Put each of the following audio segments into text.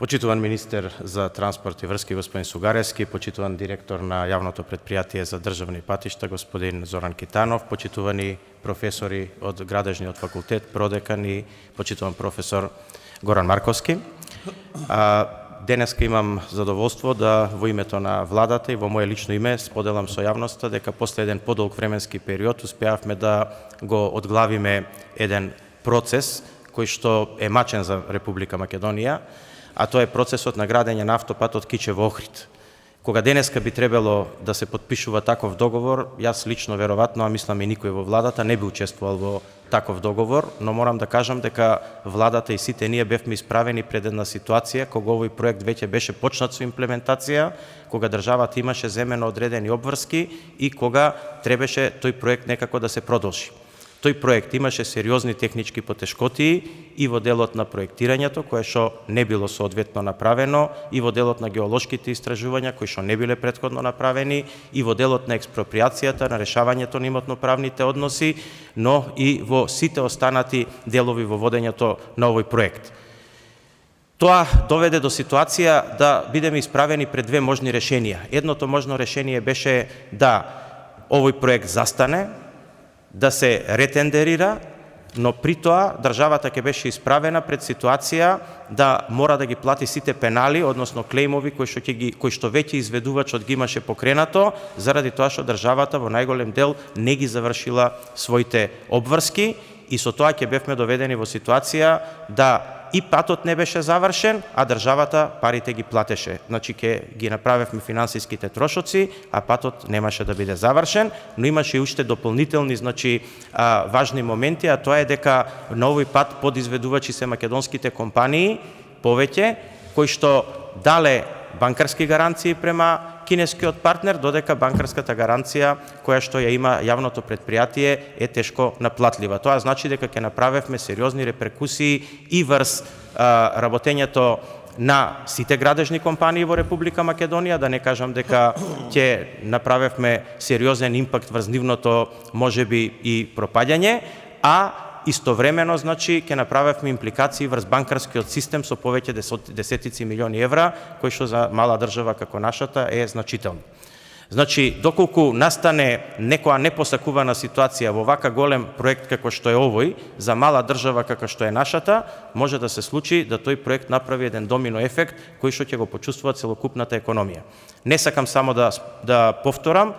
Почитуван министер за транспорт и врски господин Сугаревски, почитуван директор на јавното предпријатие за државни патишта господин Зоран Китанов, почитувани професори од Градежниот факултет, продекан и почитуван професор Горан Марковски. Денеска имам задоволство да во името на владата и во моје лично име споделам со јавноста дека после еден подолг временски период успеавме да го одглавиме еден процес кој што е мачен за Република Македонија, а тоа е процесот на градење на автопатот Кичево-Охрид. Кога денеска би требало да се подпишува таков договор, јас лично веројатно, а мислам и никој во владата не би учествувал во таков договор, но морам да кажам дека владата и сите ние бевме исправени пред една ситуација кога овој проект веќе беше почнат со имплементација, кога државата имаше земено одредени обврски и кога требаше тој проект некако да се продолжи. Тој проект имаше сериозни технички потешкоти и во делот на проектирањето, кое што не било соодветно направено, и во делот на геолошките истражувања, кои што не биле претходно направени, и во делот на експроприацијата, на решавањето на имотно-правните односи, но и во сите останати делови во водењето на овој проект. Тоа доведе до ситуација да бидеме исправени пред две можни решенија. Едното можно решение беше да овој проект застане, да се ретендерира, но при тоа државата ќе беше исправена пред ситуација да мора да ги плати сите пенали, односно клеймови кои што веќе изведувачот ги имаше покренато, заради тоа што државата во најголем дел не ги завршила своите обврски и со тоа ќе бевме доведени во ситуација да и патот не беше завршен, а државата парите ги платеше. Значи, ќе ги направевме финансиските трошоци, а патот немаше да биде завршен, но имаше и уште дополнителни, важни моменти, а тоа е дека на овој пат подизведувачи се македонските компании, повеќе, кои што дале банкарски гаранции према кинескиот партнер, додека банкарската гаранција која што ја има јавното предпријатие е тешко наплатлива. Тоа значи дека ќе направевме сериозни реперкусии и врз работењето на сите градежни компании во Република Македонија, да не кажам дека ќе направевме сериозен импакт врз нивното можеби и пропаѓање, а истовремено, ќе направевме импликации врз банкарскиот систем со повеќе десетици милиони евра, кои што за мала држава како нашата е значително. Доколку настане некоја непосакувана ситуација во вака голем проект како што е овој, за мала држава како што е нашата, може да се случи да тој проект направи еден домино ефект кој што ќе го почувствува целокупната економија. Не сакам само да повторам,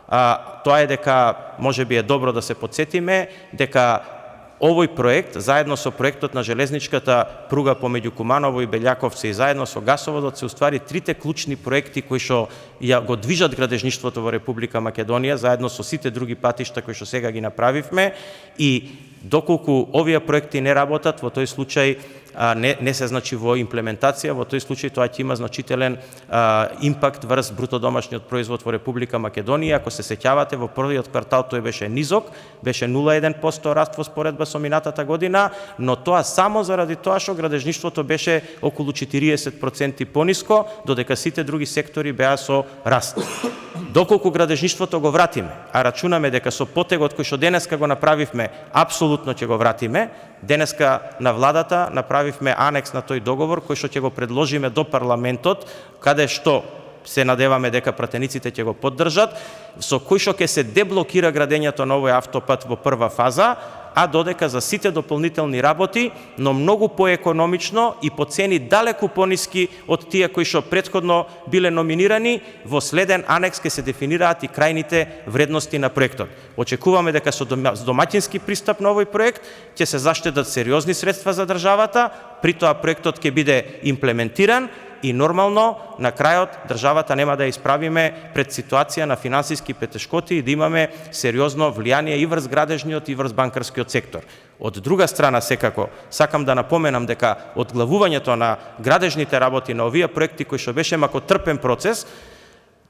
тоа е дека можеби е добро да се потсетиме дека овој проект, заедно со проектот на железничката пруга помеѓу Куманово и Белјаковци и заедно со гасоводот, се уствари трите клучни проекти кои што ја го движат градежништвото во Република Македонија, заедно со сите други патишта кои што сега ги направивме, и доколку овие проекти не работат, во тој случај не се во имплементација, во тој случај тоа ќе има значителен импакт врз бруто домашниот производ во Република Македонија. Ако се сеќавате, во првиот квартал тој беше низок, беше 0,1% раст во споредба со минатата година, но тоа само заради тоа што градежништвото беше околу 40% пониско, додека сите други сектори беа со раст. Доколку градежништвото го вратиме, а рачунаме дека со потегот кој што денеска го направивме, апсолутно ќе го вратиме, денеска на владата направивме анекс на тој договор кој што ќе го предложиме до парламентот, каде што се надеваме дека пратениците ќе го поддржат, со кој што ќе се деблокира градењето на овој автопат во прва фаза, а додека за сите дополнителни работи, но многу поекономично и по цени далеку пониски од тие кои што претходно биле номинирани, во следен анекс ќе се дефинираат и крајните вредности на проектот. Очекуваме дека со домаќински пристап на овој проект ќе се заштедат сериозни средства за државата, при тоа проектот ќе биде имплементиран и нормално на крајот државата нема да ја исправиме пред ситуација на финансиски претешкоти и да имаме сериозно влијание и врз градежниот и врз банкарскиот сектор. Од друга страна, секако, сакам да напоменам дека одглавувањето на градежните работи на овие проекти кои што беше макотрпен процес,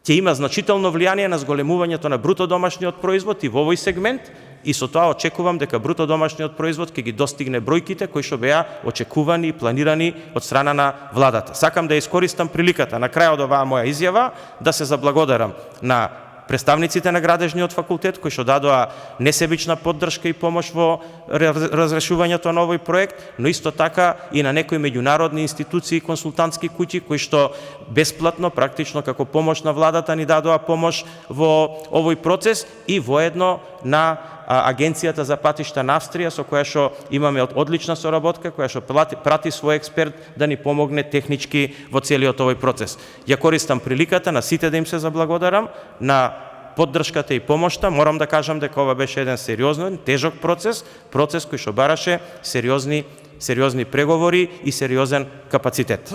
ќе има значително влијание на зголемувањето на бруто домашниот производ и во овој сегмент, и со тоа очекувам дека бруто домашниот производ ќе ги достигне бројките кои што беа очекувани и планирани од страна на владата. Сакам да искористам приликата на крајот оваа моја изјава да се заблагодарам на представниците на градежниот факултет кои што дадоа несебична поддршка и помош во разрешувањето на овој проект, но исто така и на некои меѓународни институции и консултантски куќи кои што бесплатно, практично како помош на владата ни дадоа помош во овој процес и воедно на Агенцијата за патишта на Австрија, со која што имаме одлична соработка, која што прати свој експерт да ни помогне технички во целиот овој процес. Ја користам приликата на сите да им се заблагодарам на поддршката и помошта. Морам да кажам дека ова беше еден сериозен, тежок процес кој што бараше сериозни преговори и сериозен капацитет.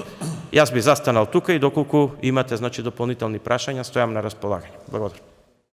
Јас би застанал тука и доколку имате дополнителни прашања, стојам на располагање. Благодарам.